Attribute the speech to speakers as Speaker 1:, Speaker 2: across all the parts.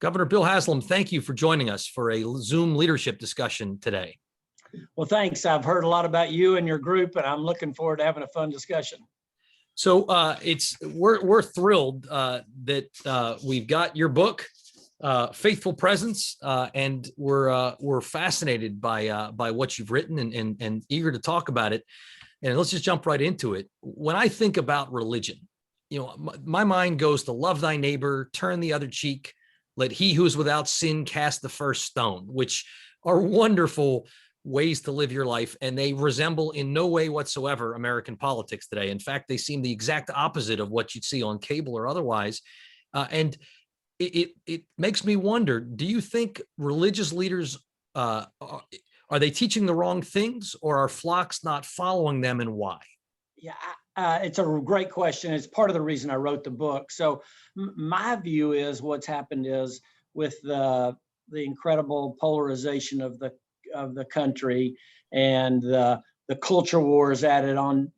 Speaker 1: Governor Bill Haslam, thank you for joining us for a Zoom leadership discussion today.
Speaker 2: Well, thanks. I've heard a lot about you and your group, and I'm looking forward to having a fun discussion.
Speaker 1: So we're thrilled that we've got your book, Faithful Presence, and we're fascinated by what you've written and eager to talk about it. And let's just jump right into it. When I think about religion, my mind goes to love thy neighbor, turn the other cheek, let he who is without sin cast the first stone, which are wonderful ways to live your life. And they resemble in no way whatsoever American politics today. In fact, they seem the exact opposite of what you'd see on cable or otherwise. And it makes me wonder, do you think religious leaders, are they teaching the wrong things, or are flocks not following them, and why?
Speaker 2: Yeah, it's a great question. It's part of the reason I wrote the book. So my view is what's happened is with the incredible polarization of the country and the culture wars added on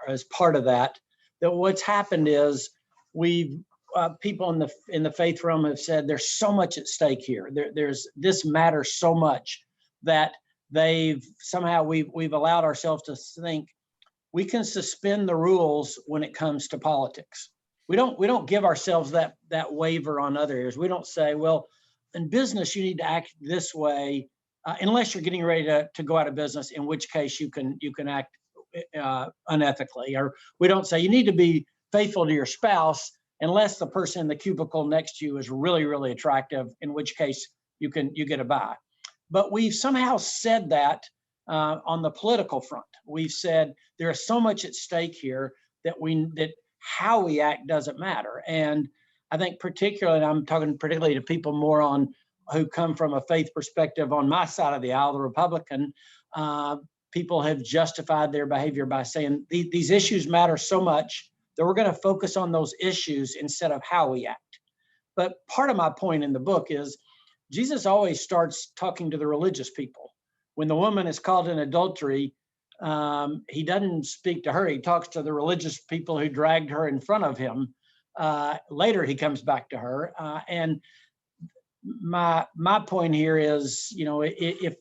Speaker 2: as part of that, that what's happened is we've people in the faith realm have said there's so much at stake here. This matters so much that we've allowed ourselves to think we can suspend the rules when it comes to politics. We don't give ourselves that waiver on other areas. We don't say, well, in business you need to act this way unless you're getting ready to go out of business, in which case you can act unethically. Or we don't say you need to be faithful to your spouse unless the person in the cubicle next to you is really, really attractive, in which case you get a buy. But we've somehow said that on the political front. We've said there is so much at stake here that how we act doesn't matter. And I think particularly, and I'm talking particularly to people more who come from a faith perspective on my side of the aisle, the Republican, people have justified their behavior by saying these issues matter so much that we're going to focus on those issues instead of how we act. But part of my point in the book is Jesus always starts talking to the religious people. When the woman is caught in adultery, he doesn't speak to her. He talks to the religious people who dragged her in front of him. Later, he comes back to her. And my point here is, if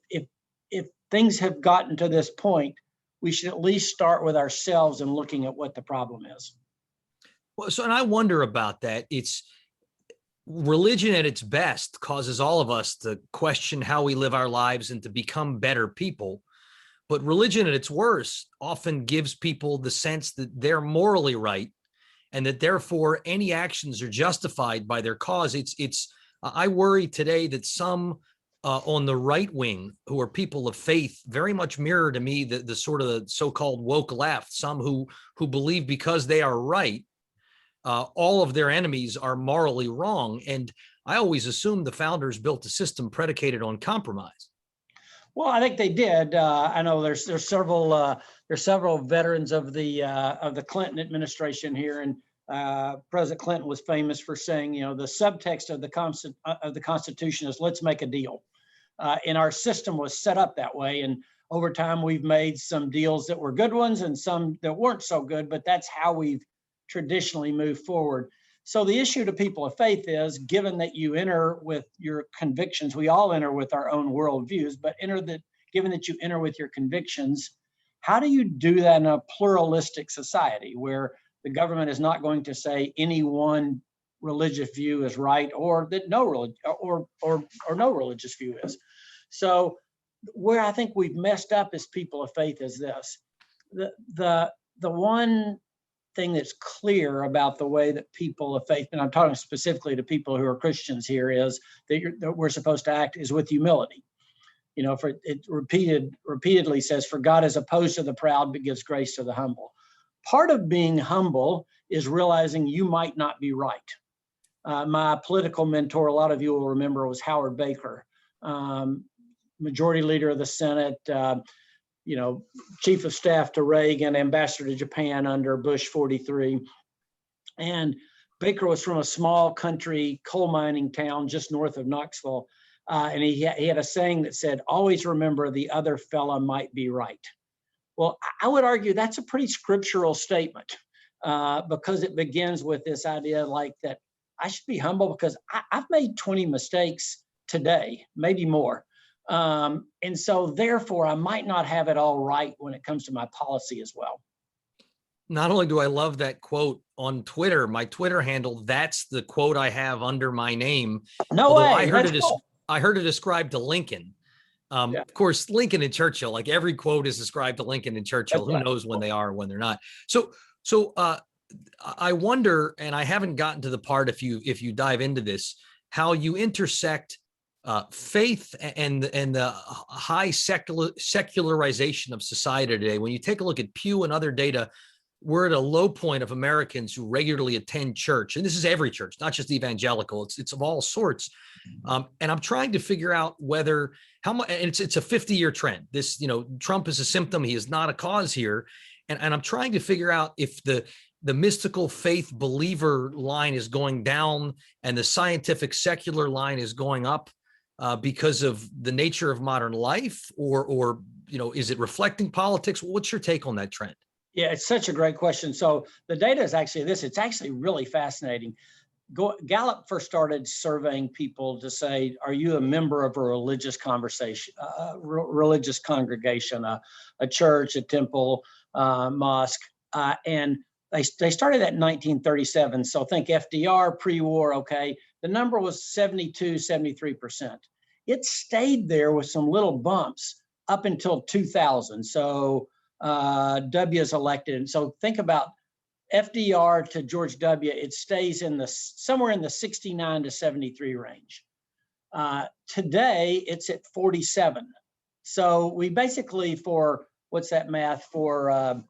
Speaker 2: things have gotten to this point, we should at least start with ourselves and looking at what the problem is.
Speaker 1: Well, and I wonder about that. It's religion at its best causes all of us to question how we live our lives and to become better people. But religion at its worst often gives people the sense that they're morally right and that therefore any actions are justified by their cause. I worry today that some on the right wing, who are people of faith, very much mirror to me the sort of the so-called woke left, some who believe because they are right, all of their enemies are morally wrong. And I always assumed the founders built a system predicated on compromise.
Speaker 2: Well, I think they did. I know there's several veterans of the Clinton administration here, and President Clinton was famous for saying, the subtext of the Constitution is let's make a deal. And our system was set up that way. And over time, we've made some deals that were good ones and some that weren't so good, but that's how we've traditionally moved forward. So the issue to people of faith is, given that you enter with your convictions, we all enter with our own worldviews, but given that you enter with your convictions, how do you do that in a pluralistic society where the government is not going to say any one religious view is right, or that no religious view is? So where I think we've messed up as people of faith is this: the one thing that's clear about the way that people of faith, and I'm talking specifically to people who are Christians here, is that we're supposed to act is with humility. For it repeatedly says, "For God is opposed to the proud, but gives grace to the humble." Part of being humble is realizing you might not be right. My political mentor, a lot of you will remember, was Howard Baker, Majority Leader of the Senate, Chief of Staff to Reagan, Ambassador to Japan under Bush 43. And Baker was from a small country coal mining town just north of Knoxville. And he had a saying that said, always remember the other fella might be right. Well, I would argue that's a pretty scriptural statement because it begins with this idea like that I should be humble because I've made 20 mistakes today, maybe more. And so therefore I might not have it all right when it comes to my policy as well.
Speaker 1: Not only do I love that quote on Twitter, my Twitter handle, that's the quote I have under my name.
Speaker 2: No
Speaker 1: Although
Speaker 2: way.
Speaker 1: I heard it ascribed to Lincoln.
Speaker 2: Yeah.
Speaker 1: Of course, Lincoln and Churchill, like every quote is ascribed to Lincoln and Churchill. Who knows when they are and when they're not. So I wonder, and I haven't gotten to the part, if you dive into this, how you intersect faith and the high secularization of society today. When you take a look at Pew and other data, we're at a low point of Americans who regularly attend church. And this is every church, not just evangelical. It's of all sorts. And I'm trying to figure out whether how much, and it's a 50-year trend. This, Trump is a symptom. He is not a cause here. And I'm trying to figure out if the mystical faith believer line is going down and the scientific secular line is going up because of the nature of modern life, or is it reflecting politics? What's your take on that trend?
Speaker 2: Yeah, it's such a great question. So the data is actually this. It's actually really fascinating. Gallup first started surveying people to say, are you a member of a religious religious congregation, a church, a temple, mosque? And they started that in 1937. So think FDR, pre-war, okay. The number was 72, 73%. It stayed there with some little bumps up until 2000. So W is elected. And so think about FDR to George W. It stays in somewhere in the 69 to 73 range. Today it's at 47. So we basically, for what's that math, for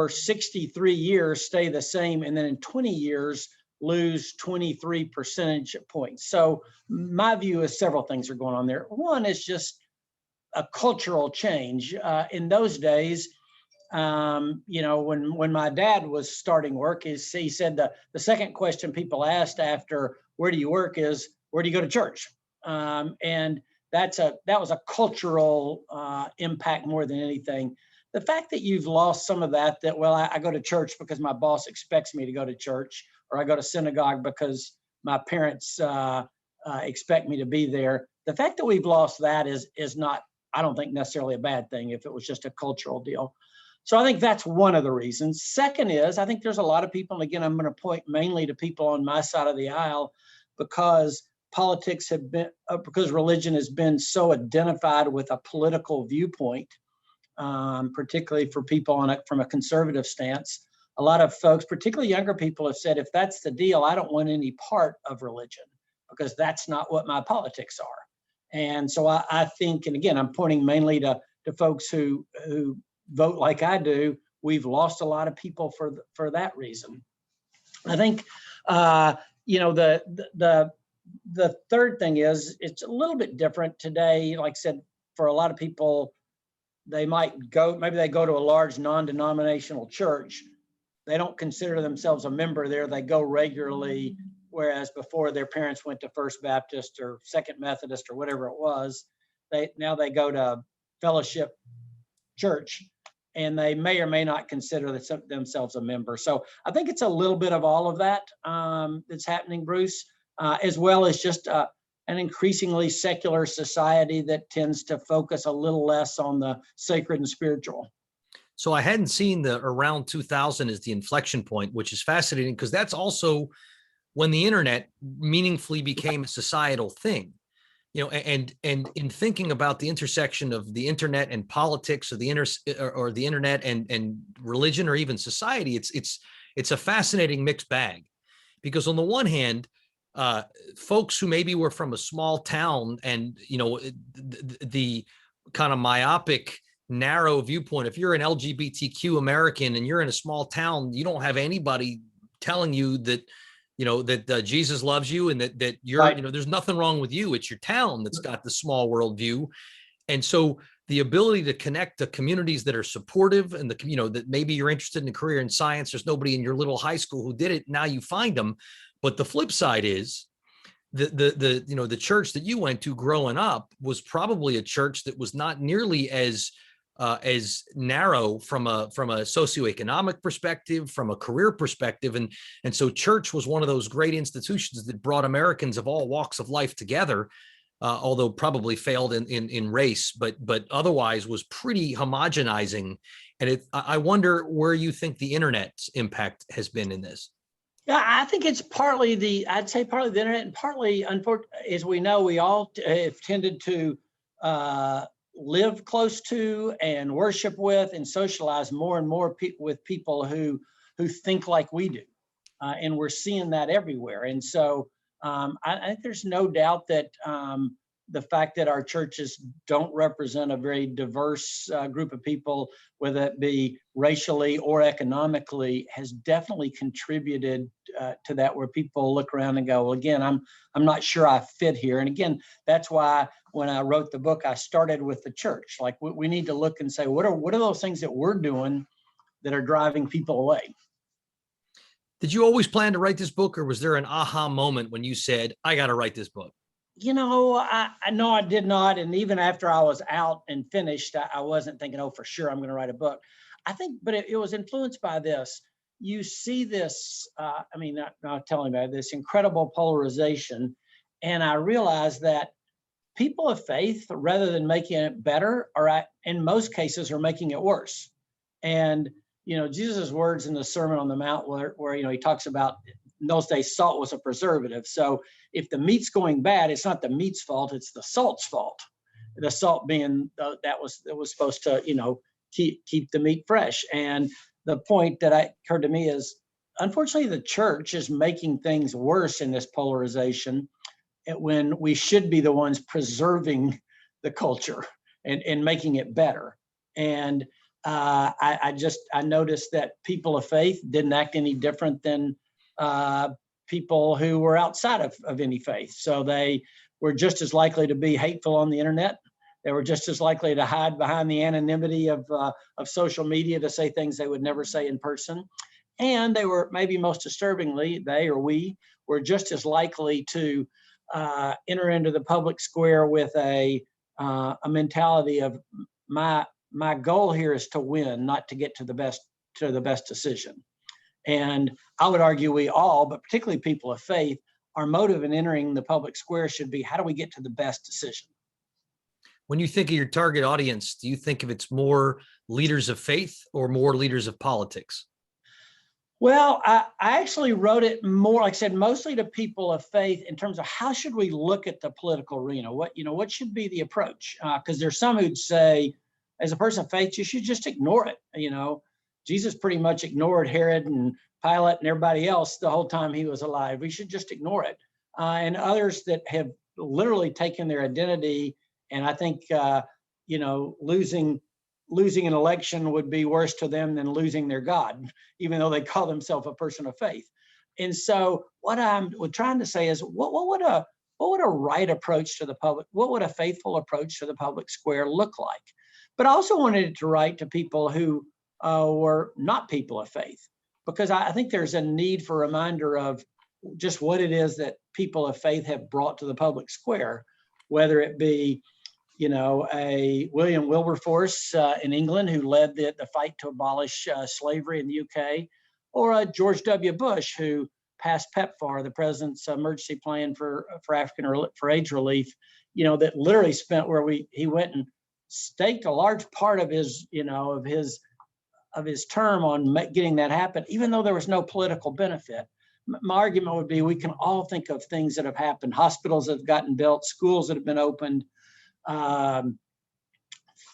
Speaker 2: 63 years stay the same, and then in 20 years lose 23 percentage points. So my view is several things are going on there. One is just a cultural change. In those days, when my dad was starting work, he said the second question people asked after where do you work is, where do you go to church? And that was a cultural impact more than anything. The fact that you've lost some of that, well, I go to church because my boss expects me to go to church, or I go to synagogue because my parents expect me to be there. The fact that we've lost that is not, I don't think, necessarily a bad thing if it was just a cultural deal. So I think that's one of the reasons. Second is, I think there's a lot of people, and again, I'm going to point mainly to people on my side of the aisle, because politics have been, because religion has been so identified with a political viewpoint, particularly for people from a conservative stance. A lot of folks, particularly younger people, have said, if that's the deal, I don't want any part of religion because that's not what my politics are. And so I think, and again, I'm pointing mainly to folks who vote like I do. We've lost a lot of people for that reason. I think, the third thing is, it's a little bit different today. Like I said, for a lot of people, maybe they go to a large non-denominational church. They don't consider themselves a member there. They go regularly, whereas before their parents went to First Baptist or Second Methodist or whatever it was. Now they go to Fellowship Church, and they may or may not consider themselves a member. So I think it's a little bit of all of that that's happening, Bruce, as well as just an increasingly secular society that tends to focus a little less on the sacred and spiritual.
Speaker 1: So I hadn't seen the around 2000 as the inflection point, which is fascinating because that's also when the internet meaningfully became a societal thing. And in thinking about the intersection of the internet and politics, or the internet and religion, or even society, it's a fascinating mixed bag, because on the one hand, folks who maybe were from a small town and the kind of myopic, narrow viewpoint, if you're an LGBTQ American and you're in a small town, you don't have anybody telling you that Jesus loves you and that you're,
Speaker 2: right.
Speaker 1: There's nothing wrong with you. It's your town that's got the small world view. And so the ability to connect to communities that are supportive and that maybe you're interested in a career in science, there's nobody in your little high school who did it. Now you find them. But the flip side is the church that you went to growing up was probably a church that was not nearly as as narrow from a socioeconomic perspective, from a career perspective, and so church was one of those great institutions that brought Americans of all walks of life together. Although probably failed in race, but otherwise was pretty homogenizing. And I wonder where you think the internet's impact has been in this.
Speaker 2: Yeah, I think it's I'd say partly the internet, and partly, unfortunately, as we know, we all have tended to live close to and worship with and socialize more and more with people who think like we do. And we're seeing that everywhere. And so I think there's no doubt that the fact that our churches don't represent a very diverse group of people, whether it be racially or economically, has definitely contributed to that, where people look around and go, well, again, I'm not sure I fit here. And again, that's why when I wrote the book, I started with the church. Like we need to look and say, what are those things that we're doing that are driving people away?
Speaker 1: Did you always plan to write this book, or was there an aha moment when you said, I got to write this book?
Speaker 2: I know I did not. And even after I was out and finished, I wasn't thinking, oh, for sure, I'm going to write a book. I think, but it was influenced by this. You see this, not telling about this incredible polarization. And I realized that people of faith, rather than making it better, in most cases, are making it worse. And, Jesus' words in the Sermon on the Mount where he talks about, in those days, salt was a preservative. So if the meat's going bad, it's not the meat's fault, it's the salt's fault. The salt being that was supposed to, keep the meat fresh. And the point that occurred to me is, unfortunately, the church is making things worse in this polarization when we should be the ones preserving the culture and making it better. And I noticed that people of faith didn't act any different than people who were outside of any faith. So they were just as likely to be hateful on the internet. They were just as likely to hide behind the anonymity of social media to say things they would never say in person. And they were, maybe most disturbingly, we were just as likely to enter into the public square with a mentality of my goal here is to win, not to get to the best decision. And I would argue we all, but particularly people of faith, our motive in entering the public square should be, how do we get to the best decision?
Speaker 1: When you think of your target audience, do you think of it's more leaders of faith or more leaders of politics?
Speaker 2: Well, I actually wrote it more, like I said, mostly to people of faith in terms of how should we look at the political arena? What should be the approach? Because there's some who'd say, as a person of faith, you should just ignore it. Jesus pretty much ignored Herod and Pilate and everybody else the whole time he was alive. We should just ignore it. And others that have literally taken their identity, and I think losing an election would be worse to them than losing their God, even though they call themselves a person of faith. And so what I'm trying to say is, what would a right approach to the public, what would a faithful approach to the public square look like? But I also wanted to write to people who were not people of faith, because I think there's a need for a reminder of just what it is that people of faith have brought to the public square, whether it be a William Wilberforce in England who led the fight to abolish slavery in the UK, or a George W. Bush who passed PEPFAR, the President's Emergency Plan for AIDS relief, that literally spent he went and staked a large part of his term on getting that happen, even though there was no political benefit. My argument would be we can all think of things that have happened, hospitals that have gotten built, schools that have been opened,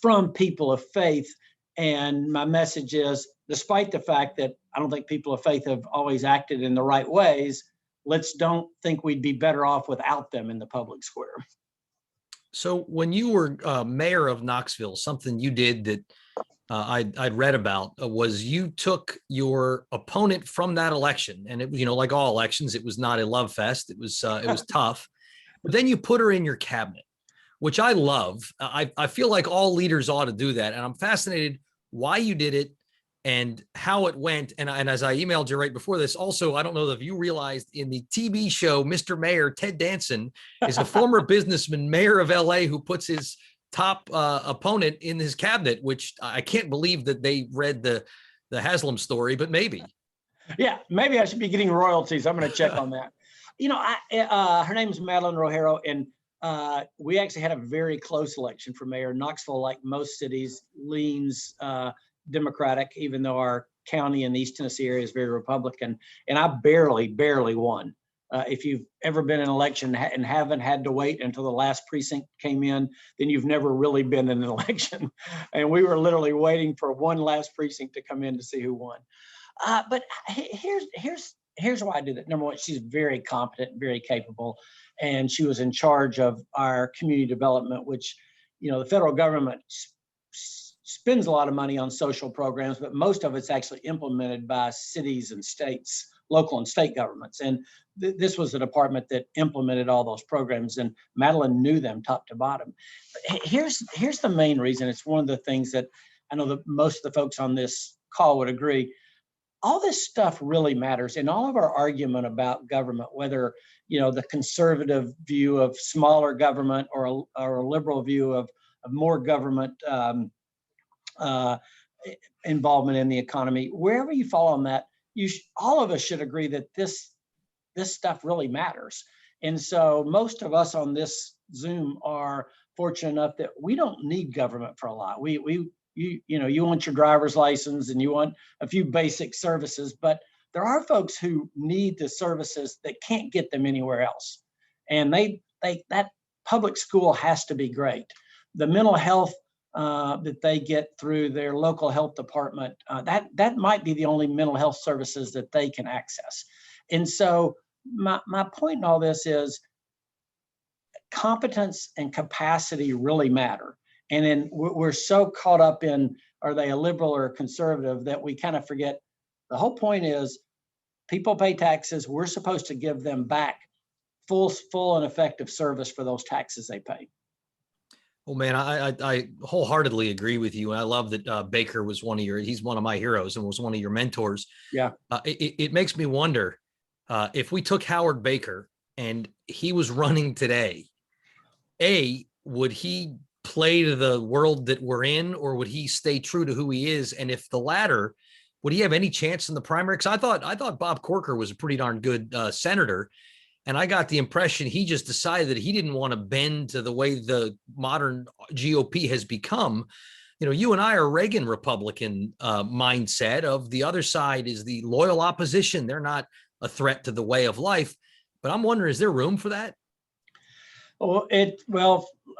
Speaker 2: from people of faith. And my message is, despite the fact that I don't think people of faith have always acted in the right ways, let's don't think we'd be better off without them in the public square.
Speaker 1: So when you were mayor of Knoxville, something you did that I'd read about was you took your opponent from that election, and it was, like all elections, it was not a love fest. It was tough, but then you put her in your cabinet, which I love. I feel like all leaders ought to do that. And I'm fascinated why you did it and how it went. And as I emailed you right before this, also, I don't know if you realized in the TV show, Mr. Mayor, Ted Danson is a former businessman, mayor of LA, who puts his top opponent in his cabinet, which I can't believe that they read the Haslam story, but maybe.
Speaker 2: Yeah, maybe I should be getting royalties. I'm going to check on that. You know, her name's Madeline Rojero, and we actually had a very close election for mayor. Knoxville, like most cities, leans Democratic, even though our county in the East Tennessee area is very Republican. And I barely won. If you've ever been in an election and haven't had to wait until the last precinct came in, then you've never really been in an election. And we were literally waiting for one last precinct to come in to see who won. But here's why I do that. Number one, she's very competent, very capable, and she was in charge of our community development, which, you know, the federal government spends a lot of money on social programs, but most of it's actually implemented by cities and states, local and state governments. And this was the department that implemented all those programs, and Madeline knew them top to bottom. But here's the main reason. It's one of the things that I know that most of the folks on this call would agree. All this stuff really matters in all of our argument about government, whether, you know, the conservative view of smaller government or a liberal view of more government involvement in the economy. Wherever you fall on that, all of us should agree that this stuff really matters. And so most of us on this Zoom are fortunate enough that we don't need government for a lot. You want your driver's license and you want a few basic services, but there are folks who need the services that can't get them anywhere else. And that public school has to be great. The mental health that they get through their local health department, that might be the only mental health services that they can access. And so my point in all this is competence and capacity really matter. And then we're so caught up in, are they a liberal or a conservative, that we kind of forget the whole point is people pay taxes. We're supposed to give them back full and effective service for those taxes they pay.
Speaker 1: Well, man, I wholeheartedly agree with you. And I love that Baker was he's one of my heroes and was one of your mentors.
Speaker 2: Yeah.
Speaker 1: It makes me wonder if we took Howard Baker and he was running today, would he play to the world that we're in, or would he stay true to who he is? And if the latter, would he have any chance in the primary? Because I thought Bob Corker was a pretty darn good senator, and I got the impression he just decided that he didn't want to bend to the way the modern GOP has become. You know, you and I are Reagan Republican mindset of the other side is the loyal opposition. They're not a threat to the way of life. But I'm wondering, is there room for that?
Speaker 2: Well,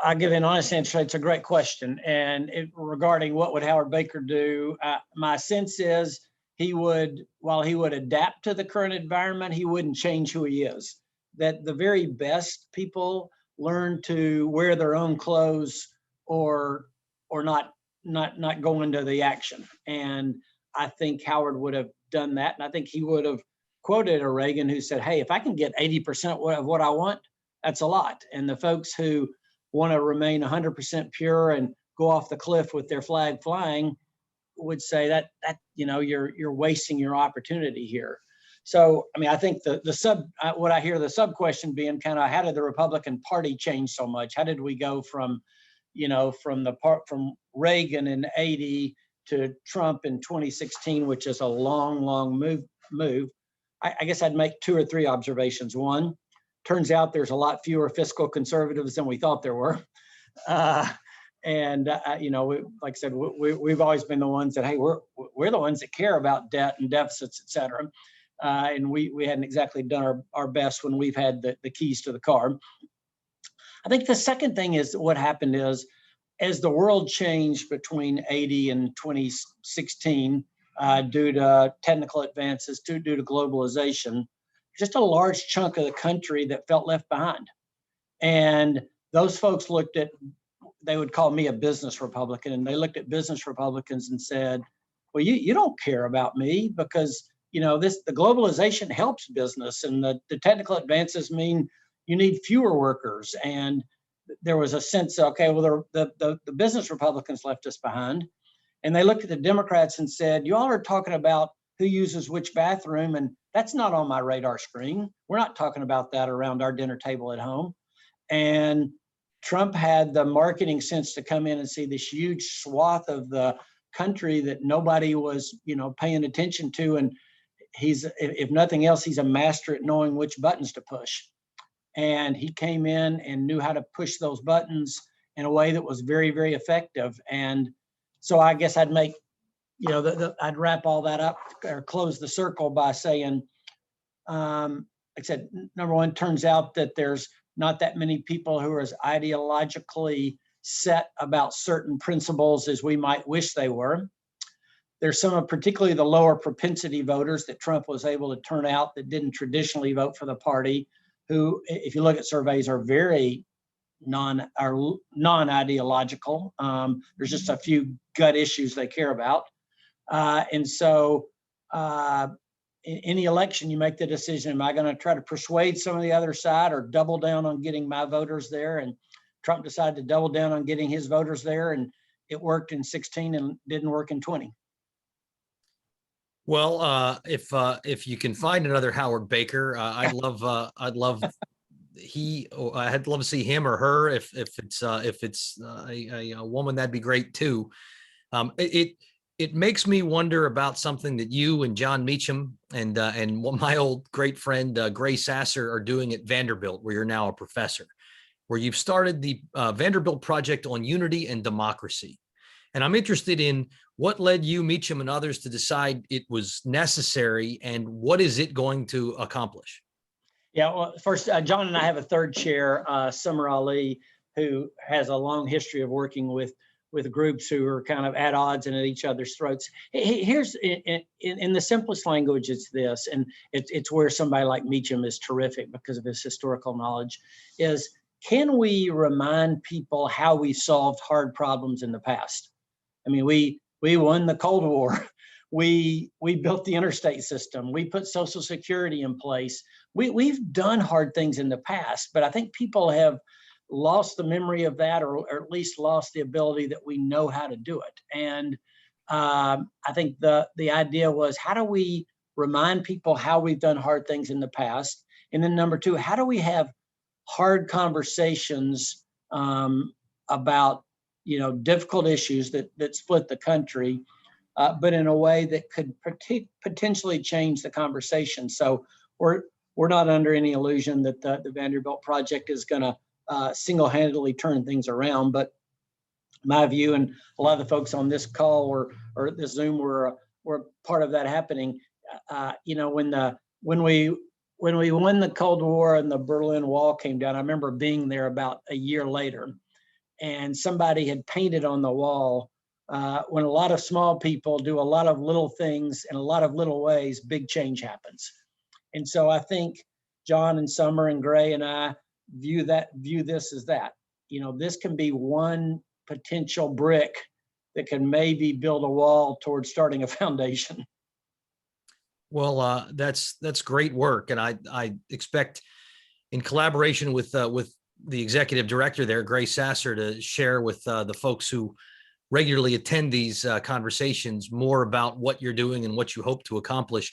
Speaker 2: I'll give an honest answer. It's a great question. And regarding what would Howard Baker do, my sense is while he would adapt to the current environment, he wouldn't change who he is. That the very best people learn to wear their own clothes or not go into the action. And I think Howard would have done that. And I think he would have quoted a Reagan who said, hey, if I can get 80% of what I want, that's a lot. And the folks who want to remain 100% pure and go off the cliff with their flag flying would say that you're wasting your opportunity here. So, I mean, I think what I hear the sub question being kind of, how did the Republican Party change so much? How did we go from Reagan in 80 to Trump in 2016, which is a long move. I guess I'd make 2 or 3 observations. One, turns out there's a lot fewer fiscal conservatives than we thought there were. Like I said, we've always been the ones that, hey, we're the ones that care about debt and deficits, et cetera. And we hadn't exactly done our best when we've had the keys to the car. I think the second thing is what happened is, as the world changed between 80 and 2016, due to technical advances, due to globalization, just a large chunk of the country that felt left behind. And those folks they would call me a business Republican, and they looked at business Republicans and said, well, you don't care about me because, the globalization helps business, and the technical advances mean you need fewer workers. And there was a sense, okay, well, the business Republicans left us behind. And they looked at the Democrats and said, you all are talking about who uses which bathroom, and that's not on my radar screen. We're not talking about that around our dinner table at home. And Trump had the marketing sense to come in and see this huge swath of the country that nobody was, paying attention to. And he's, if nothing else, he's a master at knowing which buttons to push. And he came in and knew how to push those buttons in a way that was very, very effective. And so I guess I'd make, I'd wrap all that up or close the circle by saying, like I said, number one, turns out that there's not that many people who are as ideologically set about certain principles as we might wish they were. There's some of particularly the lower propensity voters that Trump was able to turn out that didn't traditionally vote for the party, who, if you look at surveys, are very non-ideological. There's just a few gut issues they care about. And so in any election, you make the decision, am I going to try to persuade some of the other side or double down on getting my voters there? And Trump decided to double down on getting his voters there, and it worked in 16 and didn't work in 20.
Speaker 1: Well, if you can find another Howard Baker, I'd love to see him or her. If it's a woman, that'd be great too. It makes me wonder about something that you and John Meacham and my old great friend Gray Sasser are doing at Vanderbilt, where you're now a professor, where you've started the Vanderbilt Project on Unity and Democracy. And I'm interested in what led you, Meacham, and others to decide it was necessary, and what is it going to accomplish?
Speaker 2: Yeah, well, first, John and I have a third chair, Summer Ali, who has a long history of working with groups who are kind of at odds and at each other's throats. Here's, in the simplest language, it's this, and it's where somebody like Meacham is terrific because of his historical knowledge, is can we remind people how we solved hard problems in the past? I mean, we won the Cold War. We built the interstate system. We put Social Security in place. We've done hard things in the past, but I think people have lost the memory of that, or at least lost the ability that we know how to do it. And I think the idea was, how do we remind people how we've done hard things in the past? And then number two, how do we have hard conversations about difficult issues that split the country, but in a way that could potentially change the conversation. So we're not under any illusion that the Vanderbilt Project is going to single-handedly turn things around. But my view, and a lot of the folks on this call or this Zoom were part of that happening. When we won the Cold War and the Berlin Wall came down, I remember being there about a year later, and somebody had painted on the wall, when a lot of small people do a lot of little things in a lot of little ways, big change happens. And so I think John and Summer and Gray and I view this as that. This can be one potential brick that can maybe build a wall towards starting a foundation.
Speaker 1: Well, that's great work, and I expect, in collaboration with the executive director there, Gray Sasser, to share with the folks who regularly attend these conversations more about what you're doing and what you hope to accomplish.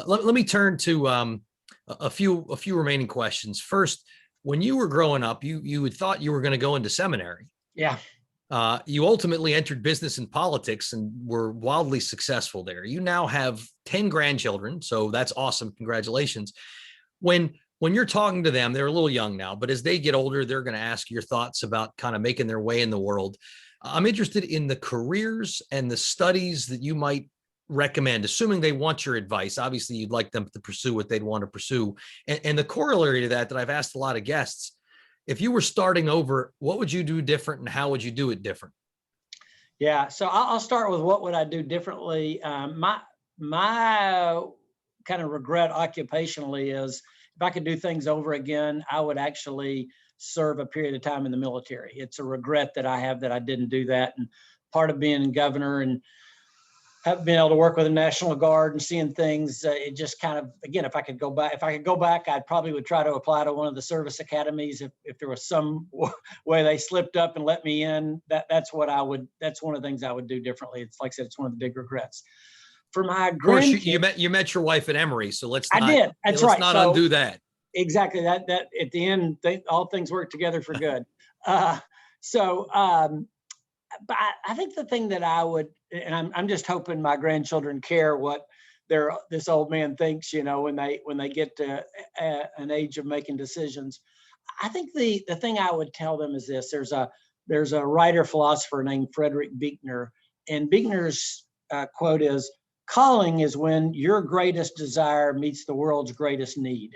Speaker 1: Let me turn to a few remaining questions. First, when you were growing up, you had thought you were going to go into seminary.
Speaker 2: Yeah.
Speaker 1: You ultimately entered business and politics and were wildly successful there. You now have 10 grandchildren, so that's awesome. Congratulations. When you're talking to them, they're a little young now, but as they get older, they're going to ask your thoughts about kind of making their way in the world. I'm interested in the careers and the studies that you might recommend, assuming they want your advice. Obviously, you'd like them to pursue what they'd want to pursue. And the corollary to that I've asked a lot of guests, if you were starting over, what would you do different and how would you do it different?
Speaker 2: Yeah, so I'll start with what would I do differently. My kind of regret occupationally is, if I could do things over again, I would actually serve a period of time in the military. It's a regret that I have that I didn't do that. And part of being governor and have been able to work with the National Guard and seeing things, it just kind of, again, if I could go back, I probably would try to apply to one of the service academies. If there was some way they slipped up and let me in, that's one of the things I would do differently. It's like I said, it's one of the big regrets. For my grandkids,
Speaker 1: you met your wife at Emory, so let's
Speaker 2: not
Speaker 1: undo that.
Speaker 2: exactly that at the end, all things work together for good. Uh, but I think the thing that I would, and I'm just hoping my grandchildren care what this old man thinks, when they get to an age of making decisions. I think the thing I would tell them is this: there's a writer philosopher named Frederick Buechner, and Buechner's quote is, "Calling is when your greatest desire meets the world's greatest need."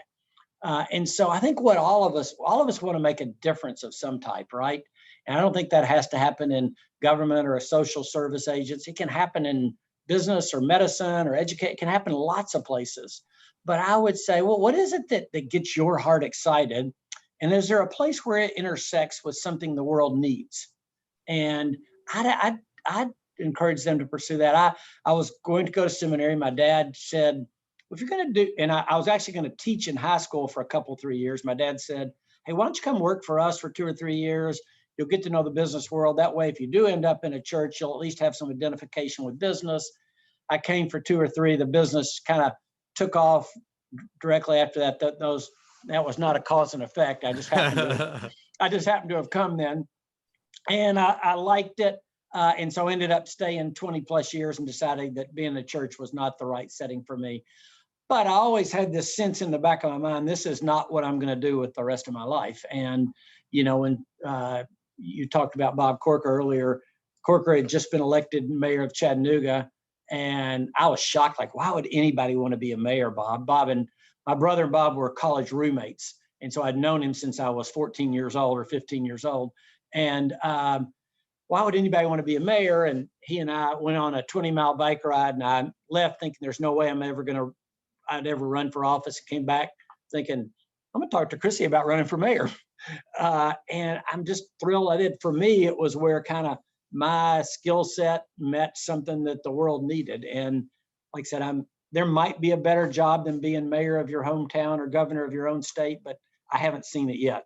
Speaker 2: And so I think what all of us want to make a difference of some type, right? And I don't think that has to happen in government or a social service agency. It can happen in business or medicine or educate. It can happen in lots of places. But I would say, well, what is it that gets your heart excited? And is there a place where it intersects with something the world needs? And I'd encourage them to pursue that. I was going to go to seminary. My dad said, if you're going to do, and I was actually going to teach in high school for 3 years. My dad said, hey, why don't you come work for us for 2 or 3 years? You'll get to know the business world. That way, if you do end up in a church, you'll at least have some identification with business. I came for 2 or 3. The business kind of took off directly after that. That was not a cause and effect. I just happened to have come then. And I liked it. And so I ended up staying 20 plus years and decided that being in a church was not the right setting for me. But I always had this sense in the back of my mind, this is not what I'm going to do with the rest of my life. And, when you talked about Bob Corker earlier, Corker had just been elected mayor of Chattanooga. And I was shocked, like, why would anybody want to be a mayor, Bob? Bob and my brother and Bob were college roommates. And so I'd known him since I was 14 years old or 15 years old. And why would anybody want to be a mayor? And he and I went on a 20-mile bike ride, and I left thinking there's no way I'd ever run for office. And came back thinking, I'm going to talk to Chrissy about running for mayor. And I'm just thrilled I did. For me, it was where kind of my skill set met something that the world needed. And like I said, there might be a better job than being mayor of your hometown or governor of your own state, but I haven't seen it yet.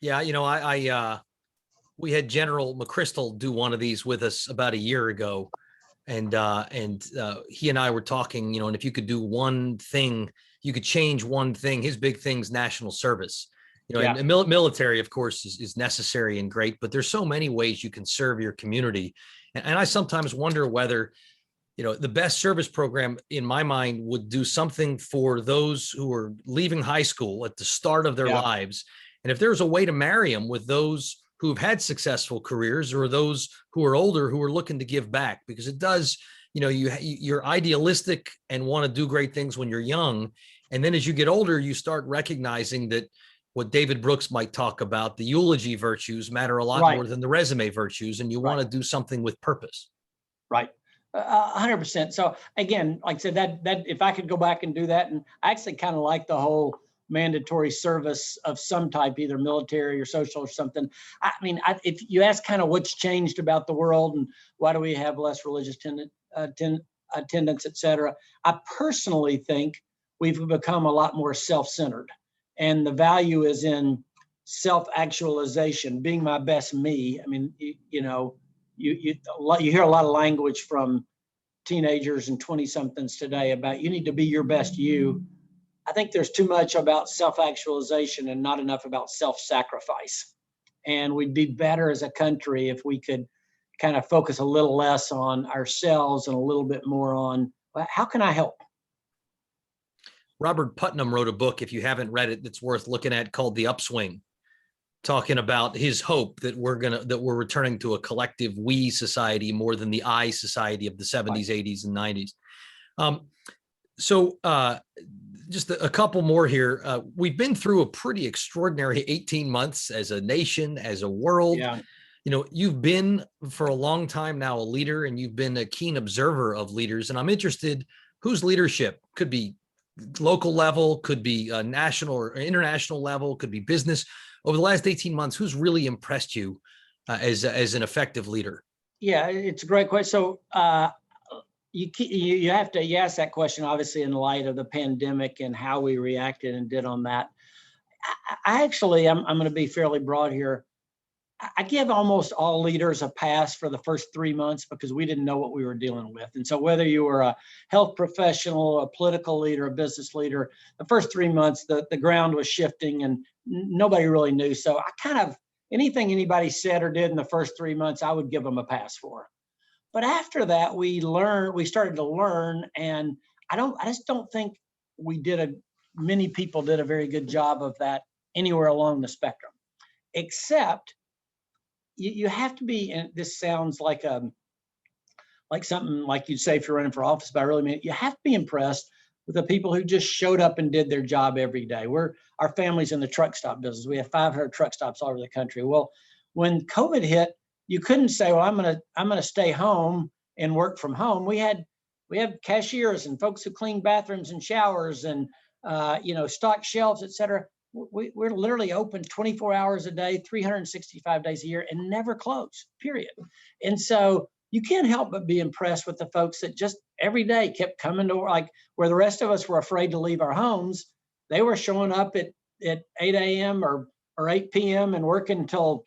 Speaker 1: Yeah, we had General McChrystal do one of these with us about a year ago, and he and I were talking, and if you could do one thing, you could change one thing. His big thing's national service. And military, of course, is necessary and great, but there's so many ways you can serve your community. And I sometimes wonder whether, the best service program in my mind would do something for those who are leaving high school at the start of their lives. And if there's a way to marry them with those who've had successful careers or those who are older, who are looking to give back, because it does, you're idealistic and want to do great things when you're young. And then as you get older, you start recognizing that what David Brooks might talk about, the eulogy virtues matter a lot more than the resume virtues, and you want to do something with purpose.
Speaker 2: Right. 100%. So again, like I said, that if I could go back and do that, and I actually kind of like the whole mandatory service of some type, either military or social or something. I mean, if you ask kind of what's changed about the world and why do we have less religious attendance, et cetera, I personally think we've become a lot more self-centered. And the value is in self-actualization, being my best me. I mean, you hear a lot of language from teenagers and 20-somethings today about you need to be your best you. I think there's too much about self-actualization and not enough about self-sacrifice. And we'd be better as a country if we could kind of focus a little less on ourselves and a little bit more on, well, how can I help?
Speaker 1: Robert Putnam wrote a book, if you haven't read it, that's worth looking at, called The Upswing, talking about his hope that we're returning to a collective we society more than the I society of the 70s, 80s, and 90s. So just a couple more here. We've been through a pretty extraordinary 18 months as a nation, as a world.
Speaker 2: Yeah.
Speaker 1: You've been for a long time now a leader, and you've been a keen observer of leaders. And I'm interested, whose leadership could be local level, could be national or international level, could be business. Over the last 18 months, who's really impressed you as an effective leader?
Speaker 2: Yeah, it's a great question. So you have to ask that question, obviously, in light of the pandemic and how we reacted and did on that. I'm going to be fairly broad here. I give almost all leaders a pass for the first 3 months because we didn't know what we were dealing with. And so whether you were a health professional, a political leader, a business leader, the first 3 months, the ground was shifting and nobody really knew. So I kind of, anything anybody said or did in the first 3 months, I would give them a pass for. But after that, we started to learn, and I just don't think many people did a very good job of that anywhere along the spectrum, except you have to be, and this sounds like something like you'd say if you're running for office, but I really mean it. You have to be impressed with the people who just showed up and did their job every day. Our family's in the truck stop business. We have 500 truck stops all over the country. Well, when COVID hit, you couldn't say, well, I'm gonna stay home and work from home. We have cashiers and folks who clean bathrooms and showers and stock shelves, et cetera. We're literally open 24 hours a day, 365 days a year, and never close, period. And so you can't help but be impressed with the folks that just every day kept coming to work, like where the rest of us were afraid to leave our homes. They were showing up at 8 a.m. or 8 p.m. and working until,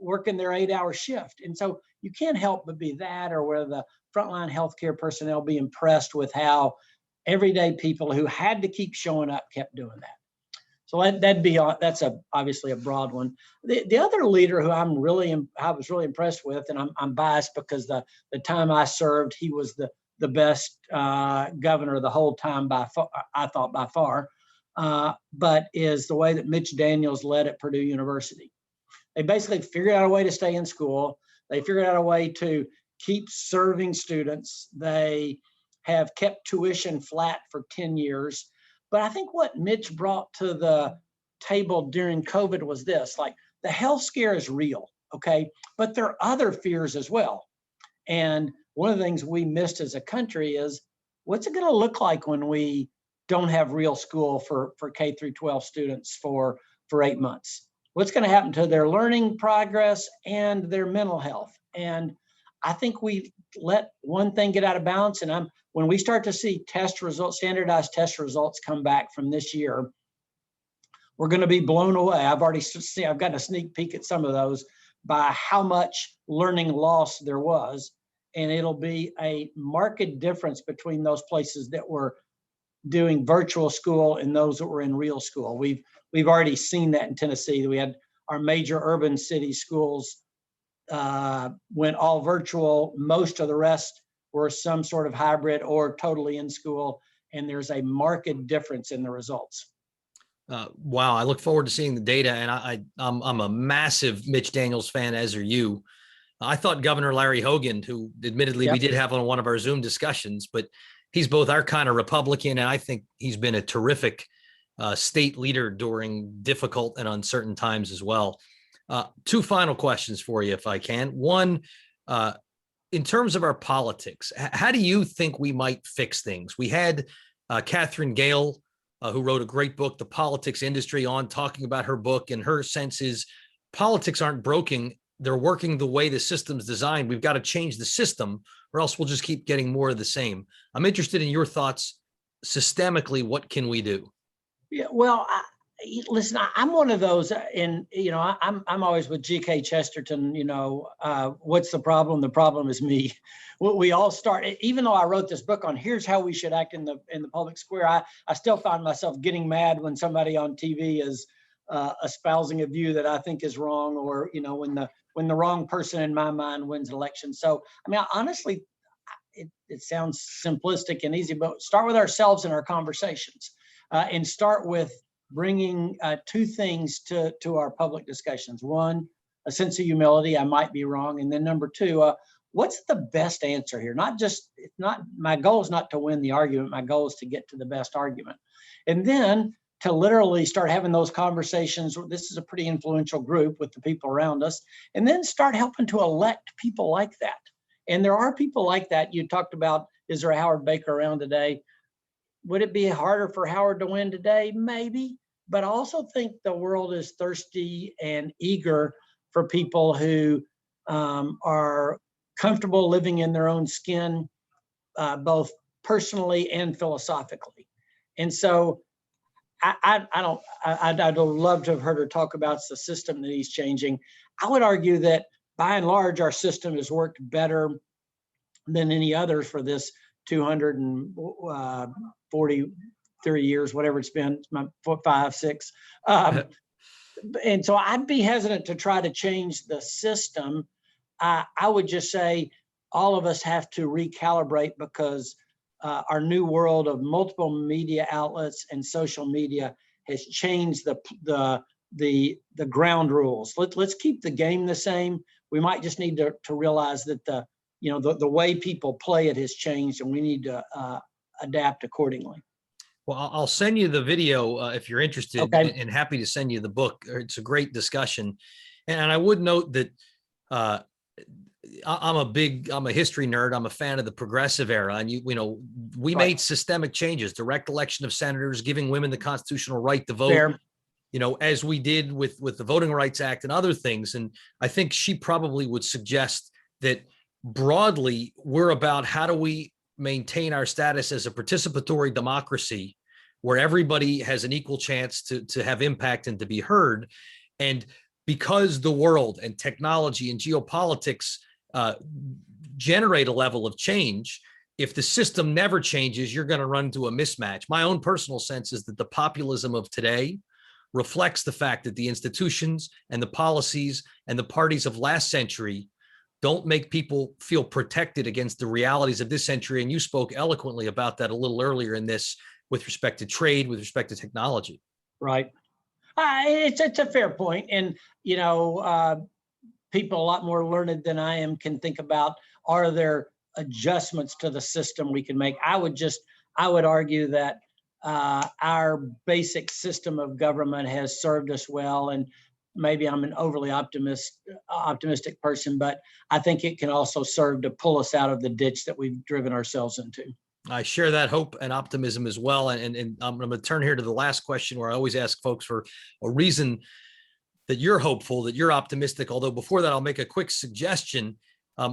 Speaker 2: working their 8-hour shift. And so you can't help but be that, or where the frontline healthcare personnel be impressed with how everyday people who had to keep showing up kept doing that. So that's obviously a broad one. The other leader who I was really impressed with, and I'm biased because the time I served, he was the best governor the whole time by far, I thought by far, but is the way that Mitch Daniels led at Purdue University. They basically figured out a way to stay in school. They figured out a way to keep serving students. They have kept tuition flat for 10 years. But I think what Mitch brought to the table during COVID was this, like the health scare is real, okay? But there are other fears as well. And one of the things we missed as a country is, what's it gonna look like when we don't have real school for K through 12 students for 8 months? What's gonna happen to their learning progress and their mental health? And I think we let one thing get out of balance, and when we start to see standardized test results come back from this year, we're going to be blown away. I've gotten a sneak peek at some of those by how much learning loss there was, and it'll be a marked difference between those places that were doing virtual school and those that were in real school. We've already seen that in Tennessee. We had our major urban city schools went all virtual. Most of the rest were some sort of hybrid or totally in school, and there's a marked difference in the results.
Speaker 1: Wow, I look forward to seeing the data, and I'm a massive Mitch Daniels fan, as are you. I thought Governor Larry Hogan, who admittedly we did have on one of our Zoom discussions, but he's both our kind of Republican, and I think he's been a terrific state leader during difficult and uncertain times as well. Two final questions for you, if I can. One, in terms of our politics, how do you think we might fix things? We had Catherine Gale, who wrote a great book, The Politics Industry, on talking about her book, and her sense is politics aren't broken. They're working the way the system's designed. We've got to change the system, or else we'll just keep getting more of the same. I'm interested in your thoughts. Systemically, what can we do?
Speaker 2: Yeah, well, listen, I'm one of those, and I'm always with G.K. Chesterton. What's the problem? The problem is me. We all start. Even though I wrote this book on here's how we should act in the public square, I still find myself getting mad when somebody on TV is espousing a view that I think is wrong, or when the wrong person in my mind wins an election. So I mean, honestly, it sounds simplistic and easy, but start with ourselves in our conversations, and start with bringing two things to our public discussions. One, a sense of humility. I might be wrong. And then number two, what's the best answer here? My goal is not to win the argument. My goal is to get to the best argument. And then to literally start having those conversations. This is a pretty influential group with the people around us. And then start helping to elect people like that. And there are people like that. You talked about, is there a Howard Baker around today? Would it be harder for Howard to win today? Maybe. But I also think the world is thirsty and eager for people who are comfortable living in their own skin, both personally and philosophically. And so I'd love to have heard her talk about the system that he's changing. I would argue that by and large, our system has worked better than any others for this 243 years, whatever it's been, 5, 6. And so I'd be hesitant to try to change the system. I would just say all of us have to recalibrate, because our new world of multiple media outlets and social media has changed the ground rules. Let's keep the game the same. We might just need to realize that the way people play it has changed, and we need to adapt accordingly.
Speaker 1: Well, I'll send you the video if you're interested,
Speaker 2: okay.
Speaker 1: and happy to send you the book. It's a great discussion. And I would note that I'm a history nerd. I'm a fan of the progressive era. And we made systemic changes, direct election of senators, giving women the constitutional right to vote.
Speaker 2: Fair.
Speaker 1: As we did with the Voting Rights Act and other things. And I think she probably would suggest that broadly, we're about how do we maintain our status as a participatory democracy where everybody has an equal chance to have impact and to be heard. And because the world and technology and geopolitics generate a level of change, if the system never changes, you're going to run into a mismatch. My own personal sense is that the populism of today reflects the fact that the institutions and the policies and the parties of last century don't make people feel protected against the realities of this century. And you spoke eloquently about that a little earlier in this with respect to trade, with respect to technology.
Speaker 2: Right. It's a fair point. And, people a lot more learned than I am can think about, are there adjustments to the system we can make? I would argue that our basic system of government has served us well. And maybe I'm an overly optimistic person, but I think it can also serve to pull us out of the ditch that we've driven ourselves into.
Speaker 1: I share that hope and optimism as well. And I'm going to turn here to the last question, where I always ask folks for a reason that you're hopeful, that you're optimistic. Although before that, I'll make a quick suggestion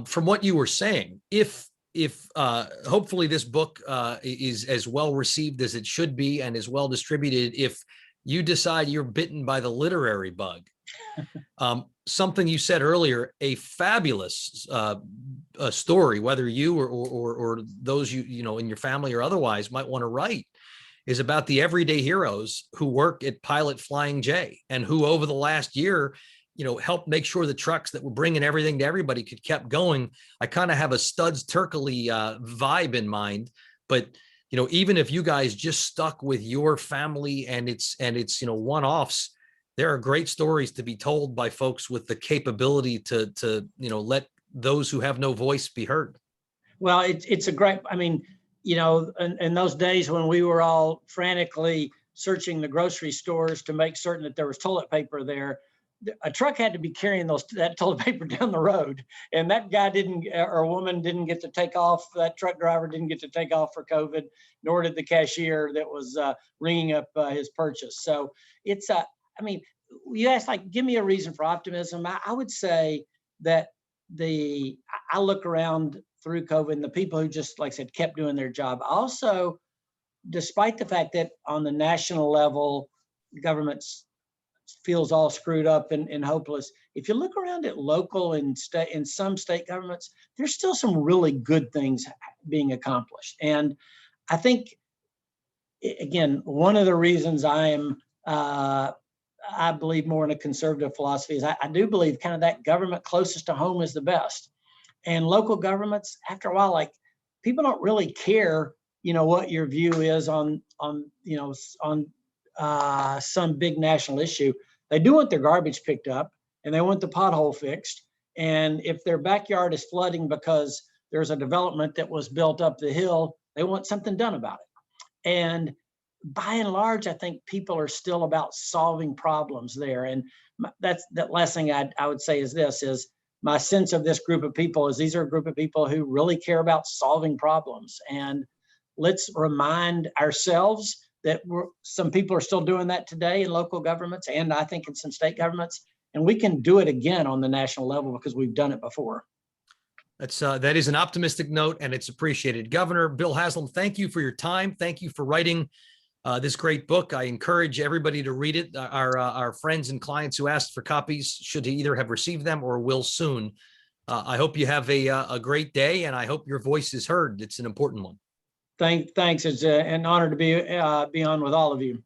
Speaker 1: from what you were saying. If hopefully this book is as well received as it should be and is well distributed, if you decide you're bitten by the literary bug, something you said earlier, a fabulous story, whether you or those in your family or otherwise might want to write, is about the everyday heroes who work at Pilot Flying J, and who over the last year, helped make sure the trucks that were bringing everything to everybody kept going. I kind of have a Studs Terkeley vibe in mind, but even if you guys just stuck with your family and it's one-offs, there are great stories to be told by folks with the capability to let those who have no voice be heard.
Speaker 2: Well, it's a great, in those days when we were all frantically searching the grocery stores to make certain that there was toilet paper there, a truck had to be carrying that toilet paper down the road, and that guy or woman didn't get to take off. That truck driver didn't get to take off for COVID, nor did the cashier that was ringing up his purchase. So it's you asked, give me a reason for optimism. I would say that I look around through COVID and the people who just, like I said, kept doing their job. Also, despite the fact that on the national level, government feels all screwed up and hopeless, if you look around at local and in some state governments, there's still some really good things being accomplished. And I think, again, one of the reasons I believe more in a conservative philosophy is I do believe kind of that government closest to home is the best. And local governments, after a while, people don't really care, what your view is on some big national issue. They do want their garbage picked up, and they want the pothole fixed. And if their backyard is flooding because there's a development that was built up the hill, they want something done about it. And by and large, I think people are still about solving problems there. And that's the last thing I would say is this, is my sense of this group of people is these are a group of people who really care about solving problems. And let's remind ourselves that some people are still doing that today in local governments, and I think in some state governments, and we can do it again on the national level because we've done it before.
Speaker 1: That is an optimistic note, and it's appreciated. Governor Bill Haslam, thank you for your time. Thank you for writing this great book. I encourage everybody to read it. Our friends and clients who asked for copies should either have received them or will soon. I hope you have a great day, and I hope your voice is heard. It's an important one.
Speaker 2: Thanks. It's an honor to be on with all of you.